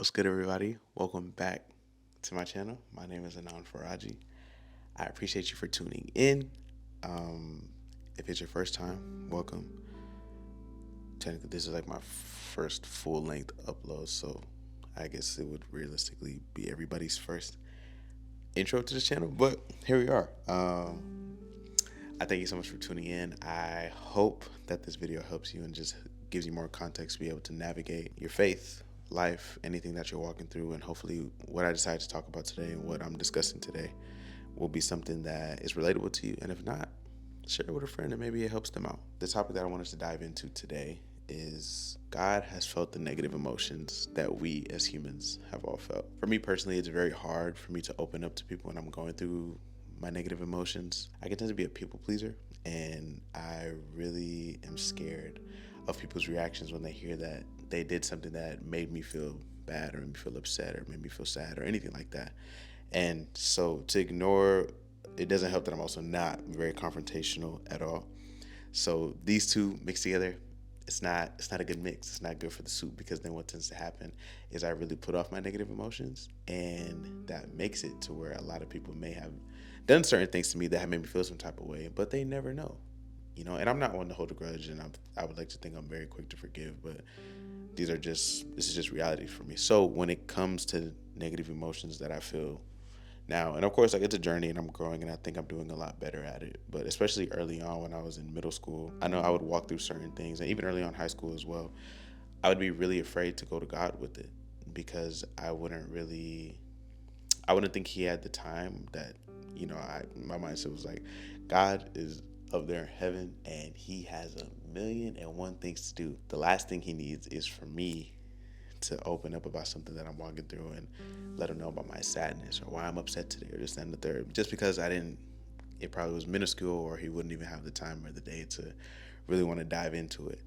What's good, everybody? Welcome back to my channel. My name is Anan Faraji. I appreciate you for tuning in. Um, if it's your first time, welcome. Technically, this is like my first full length upload, so I guess it would realistically be everybody's first intro to this channel, but here we are. I thank you so much for tuning in. I hope that this video helps you and just gives you more context to be able to navigate your faith, life, anything that you're walking through. And hopefully, what I decide to talk about today and what I'm discussing today will be something that is relatable to you. And if not, share it with a friend and maybe it helps them out. The topic that I want us to dive into today is God has felt the negative emotions that we as humans have all felt. For me personally, it's very hard for me to open up to people when I'm going through my negative emotions. I can tend to be a people pleaser, and I really am scared of people's reactions when they hear that they did something that made me feel bad or made me feel upset or made me feel sad or anything like that. And so to ignore, it doesn't help that I'm also not very confrontational at all. So these two mixed together, it's not a good mix. It's not good for the soup, because then what tends to happen is I really put off my negative emotions, and that makes it to where a lot of people may have done certain things to me that have made me feel some type of way, but they never know. And I'm not one to hold a grudge, and I would like to think I'm very quick to forgive, but this is just reality for me. So when it comes to negative emotions that I feel now, and of course, like, it's a journey and I'm growing, and I think I'm doing a lot better at it. But especially early on when I was in middle school, I know I would walk through certain things, and even early on in high school as well, I would be really afraid to go to God with it, because I wouldn't think He had the time that, my mindset was like, God is up there in heaven and He has a million and one things to do. The last thing He needs is for me to open up about something that I'm walking through and let Him know about my sadness or why I'm upset today or this and the third. Just because it probably was minuscule, or He wouldn't even have the time or the day to really want to dive into it.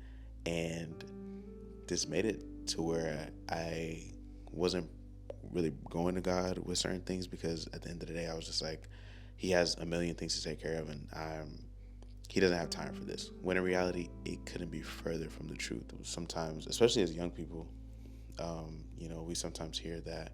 And this made it to where I wasn't really going to God with certain things, because at the end of the day, I was just like, He has a million things to take care of, and He doesn't have time for this. When in reality, it couldn't be further from the truth. Sometimes, especially as young people, we sometimes hear that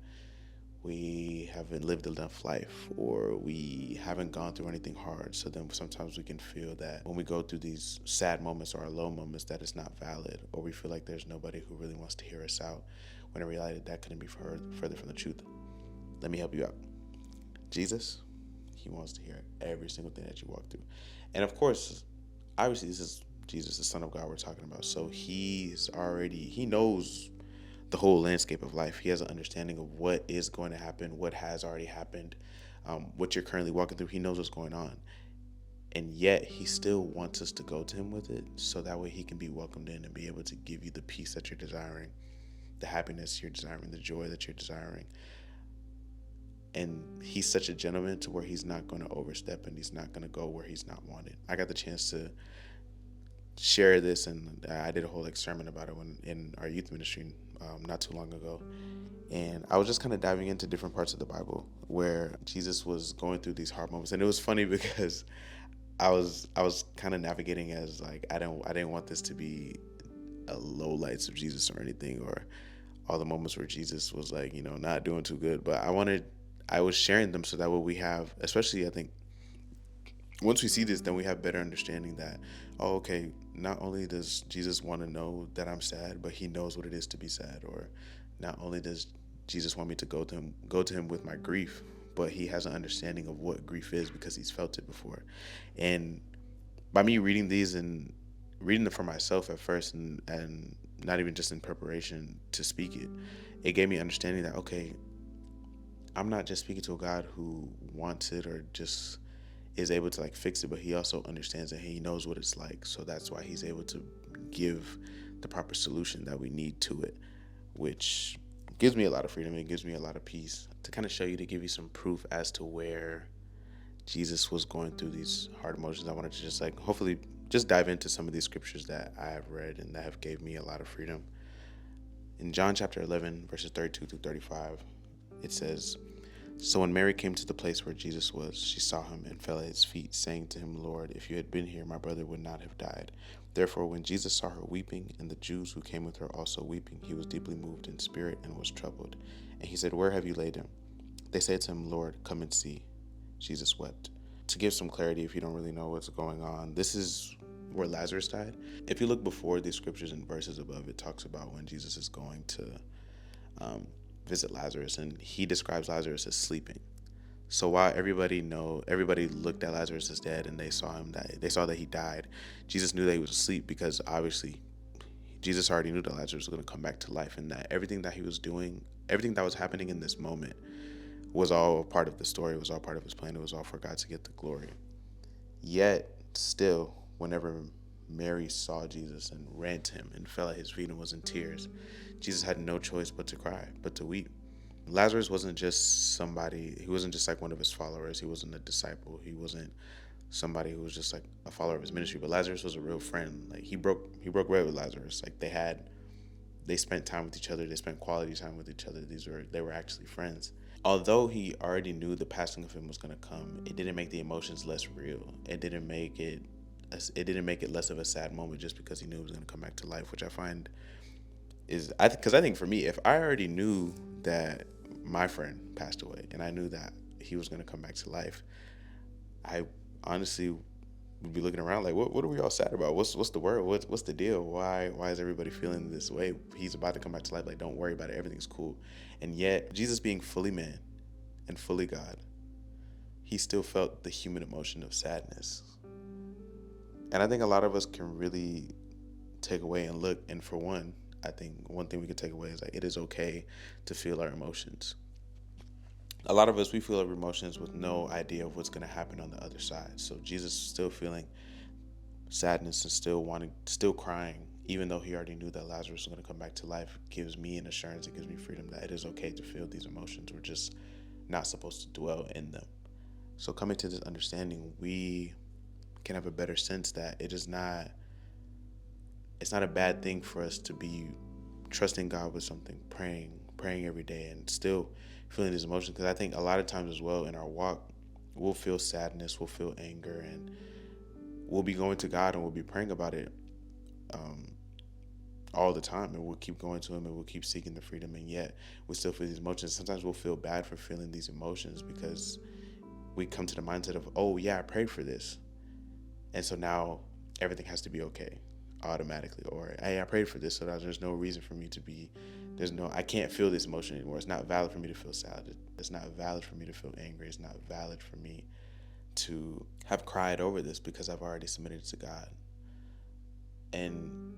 we haven't lived enough life, or we haven't gone through anything hard. So then sometimes we can feel that when we go through these sad moments or low moments, that it's not valid, or we feel like there's nobody who really wants to hear us out, when in reality, that couldn't be further from the truth. Let me help you out. Jesus, He wants to hear every single thing that you walk through. And of course, obviously, this is Jesus, the Son of God, we're talking about. So He knows the whole landscape of life. He has an understanding of what is going to happen, what has already happened, what you're currently walking through. He knows what's going on. And yet He still wants us to go to Him with it, so that way He can be welcomed in and be able to give you the peace that you're desiring, the happiness you're desiring, the joy that you're desiring. And He's such a gentleman to where He's not going to overstep, and He's not going to go where He's not wanted. I got the chance to share this, and I did a whole sermon about it in our youth ministry not too long ago. And I was just kind of diving into different parts of the Bible where Jesus was going through these hard moments. And it was funny because I was kind of navigating as like, I didn't want this to be a low lights of Jesus or anything, or all the moments where Jesus was like, not doing too good. But I was sharing them so that what we have, especially I think once we see this, then we have better understanding that, oh, okay, not only does Jesus want to know that I'm sad, but He knows what it is to be sad. Or not only does Jesus want me to go to him with my grief, but He has an understanding of what grief is, because He's felt it before. And by me reading these and reading them for myself at first, and not even just in preparation to speak it, it gave me understanding that, okay, I'm not just speaking to a God who wants it or just is able to like fix it, but He also understands that He knows what it's like. So that's why He's able to give the proper solution that we need to it, which gives me a lot of freedom. It gives me a lot of peace to kind of show you, to give you some proof as to where Jesus was going through these hard emotions. I wanted to just like hopefully just dive into some of these scriptures that I have read and that have gave me a lot of freedom. In John chapter 11, verses 32 through 35, it says, "So when Mary came to the place where Jesus was, she saw Him and fell at His feet, saying to Him, 'Lord, if you had been here, my brother would not have died.' Therefore, when Jesus saw her weeping, and the Jews who came with her also weeping, he was deeply moved in spirit and was troubled. And he said, Where have you laid him? They said to him, Lord, come and see. Jesus wept. To give some clarity, if you don't really know what's going on, this is where Lazarus died. If you look before the scriptures and verses above, it talks about when Jesus is going to visit Lazarus, and he describes Lazarus as sleeping. So while everybody looked at Lazarus as dead, and they saw that he died, Jesus knew that he was asleep, because obviously Jesus already knew that Lazarus was going to come back to life, and that everything that he was doing, everything that was happening in this moment, was all part of the story. It was all part of his plan. It was all for God to get the glory. Yet still, whenever Mary saw Jesus and ran to him and fell at his feet and was in tears, Jesus had no choice but to cry, but to weep. Lazarus wasn't just somebody, he wasn't just like one of his followers. He wasn't a disciple. He wasn't somebody who was just like a follower of his ministry. But Lazarus was a real friend. Like he broke bread with Lazarus. Like they spent time with each other. They spent quality time with each other. They were actually friends. Although he already knew the passing of him was going to come, it didn't make the emotions less real. It didn't make it less of a sad moment just because he knew he was going to come back to life, which I find because I think for me, if I already knew that my friend passed away and I knew that he was going to come back to life, I honestly would be looking around like, what are we all sad about? What's the word? What's the deal? Why is everybody feeling this way? He's about to come back to life. Like, don't worry about it. Everything's cool. And yet, Jesus being fully man and fully God, he still felt the human emotion of sadness. And I think a lot of us can really take away and look. And for one, I think one thing we can take away is like, it is okay to feel our emotions. A lot of us, we feel our emotions with no idea of what's going to happen on the other side. So Jesus still feeling sadness and still crying, even though he already knew that Lazarus was going to come back to life, gives me an assurance. It gives me freedom that it is okay to feel these emotions. We're just not supposed to dwell in them. So coming to this understanding, we can have a better sense that it's not a bad thing for us to be trusting God with something, praying every day, and still feeling these emotions. Because I think a lot of times as well in our walk, we'll feel sadness, we'll feel anger, and we'll be going to God and we'll be praying about it all the time, and we'll keep going to him and we'll keep seeking the freedom, and yet we still feel these emotions. Sometimes we'll feel bad for feeling these emotions because we come to the mindset of, oh yeah, I prayed for this, and so now everything has to be okay automatically, or hey, I prayed for this, so that there's no reason for me to be, I can't feel this emotion anymore. It's not valid for me to feel sad. It's not valid for me to feel angry. It's not valid for me to have cried over this because I've already submitted to God. And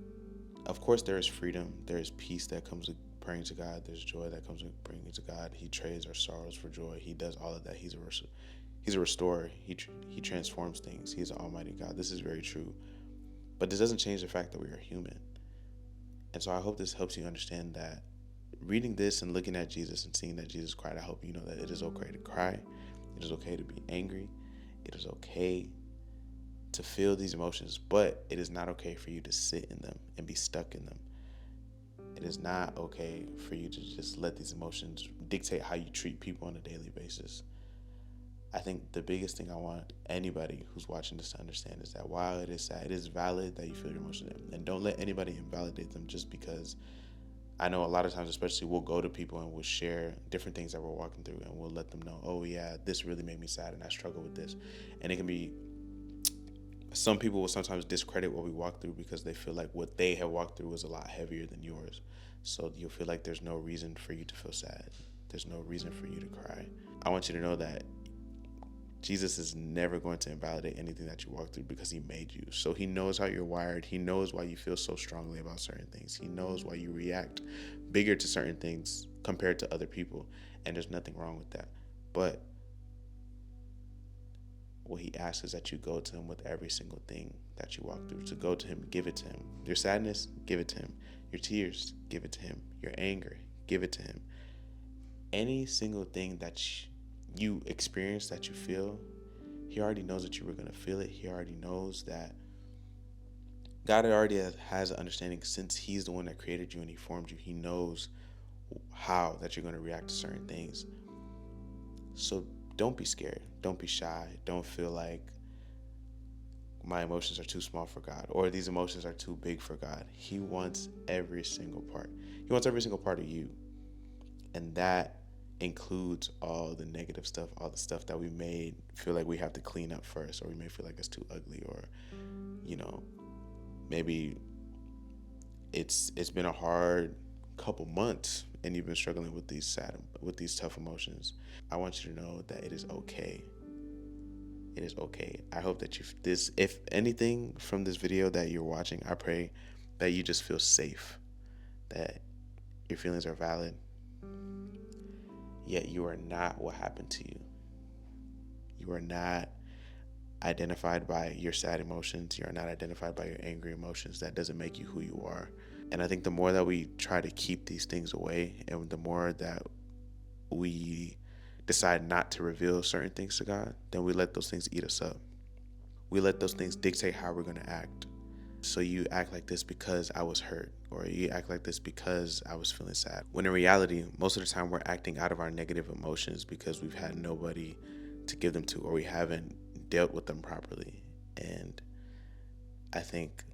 of course there is freedom, there is peace that comes with praying to God, there's joy that comes with praying to God. He trades our sorrows for joy. He does all of that. He's a restorer. He transforms things. He's an almighty God. This is very true. But this doesn't change the fact that we are human. And so I hope this helps you understand that reading this and looking at Jesus and seeing that Jesus cried, I hope you know that it is okay to cry. It is okay to be angry. It is okay to feel these emotions, but it is not okay for you to sit in them and be stuck in them. It is not okay for you to just let these emotions dictate how you treat people on a daily basis. I think the biggest thing I want anybody who's watching this to understand is that while it is sad, it is valid that you feel your emotions, and don't let anybody invalidate them just because. I know a lot of times, especially, we'll go to people and we'll share different things that we're walking through, and we'll let them know, oh yeah, this really made me sad and I struggle with this. And it can be, some people will sometimes discredit what we walk through because they feel like what they have walked through was a lot heavier than yours. So you'll feel like there's no reason for you to feel sad. There's no reason for you to cry. I want you to know that Jesus is never going to invalidate anything that you walk through because he made you. So he knows how you're wired. He knows why you feel so strongly about certain things. He knows why you react bigger to certain things compared to other people. And there's nothing wrong with that. But what he asks is that you go to him with every single thing that you walk through. To go to him, give it to him. Your sadness, give it to him. Your tears, give it to him. Your anger, give it to him. Any single thing that you experience, that you feel, he already knows that you were going to feel it. He already knows that God already has an understanding, since he's the one that created you and he formed you. He knows how that you're going to react to certain things. So don't be scared. Don't be shy. Don't feel like my emotions are too small for God, or these emotions are too big for God. He wants every single part. He wants every single part of you. And that includes all the negative stuff, all the stuff that we may feel like we have to clean up first, or we may feel like it's too ugly, or, you know, maybe it's been a hard couple months and you've been struggling with these tough emotions. I want you to know that it is okay. It is okay. I hope that if anything from this video that you're watching, I pray that you just feel safe, that your feelings are valid, yet you are not what happened to you. You are not identified by your sad emotions. You are not identified by your angry emotions. That doesn't make you who you are. And I think the more that we try to keep these things away, and the more that we decide not to reveal certain things to God, then we let those things eat us up. We let those things dictate how we're going to act. So you act like this because I was hurt, or you act like this because I was feeling sad. When in reality, most of the time we're acting out of our negative emotions because we've had nobody to give them to, or we haven't dealt with them properly. And I think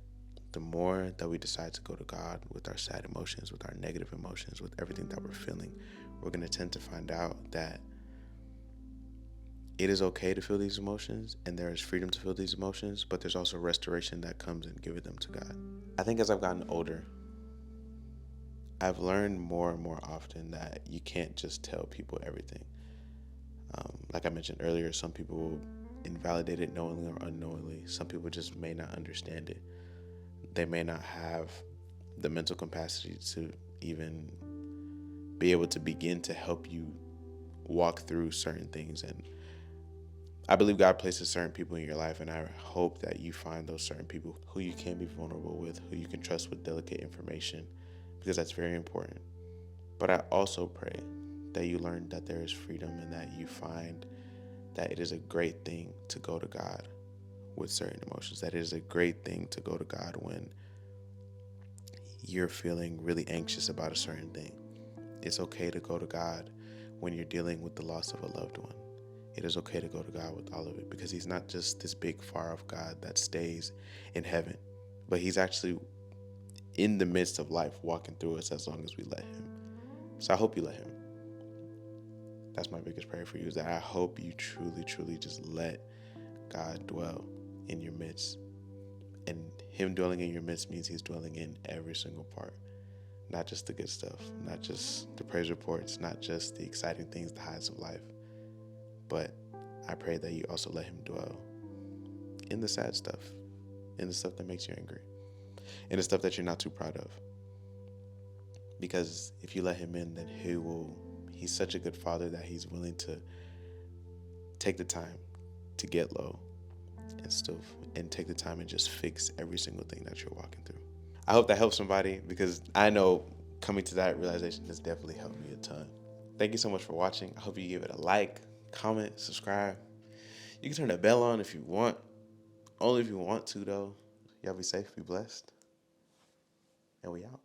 the more that we decide to go to God with our sad emotions, with our negative emotions, with everything that we're feeling, we're going to tend to find out that it is okay to feel these emotions, and there is freedom to feel these emotions, but there's also restoration that comes in giving them to God. I think as I've gotten older, I've learned more and more often that you can't just tell people everything. Like I mentioned earlier, some people will invalidate it knowingly or unknowingly. Some people just may not understand it. They may not have the mental capacity to even be able to begin to help you walk through certain things. And I believe God places certain people in your life, and I hope that you find those certain people who you can be vulnerable with, who you can trust with delicate information, because that's very important. But I also pray that you learn that there is freedom, and that you find that it is a great thing to go to God with certain emotions, that it is a great thing to go to God when you're feeling really anxious about a certain thing. It's okay to go to God when you're dealing with the loss of a loved one. It is okay to go to God with all of it, because he's not just this big far off God that stays in heaven, but he's actually in the midst of life walking through us as long as we let him. So I hope you let him. That's my biggest prayer for you, is that I hope you truly, truly just let God dwell in your midst. And him dwelling in your midst means he's dwelling in every single part. Not just the good stuff, not just the praise reports, not just the exciting things, the highs of life. But I pray that you also let him dwell in the sad stuff, in the stuff that makes you angry, in the stuff that you're not too proud of. Because if you let him in, then he's such a good father that he's willing to take the time to get low and take the time and just fix every single thing that you're walking through. I hope that helps somebody, because I know coming to that realization has definitely helped me a ton. Thank you so much for watching. I hope you give it a like, comment, subscribe. You can turn that bell on if you want. Only if you want to, though. Y'all be safe, be blessed, and we out.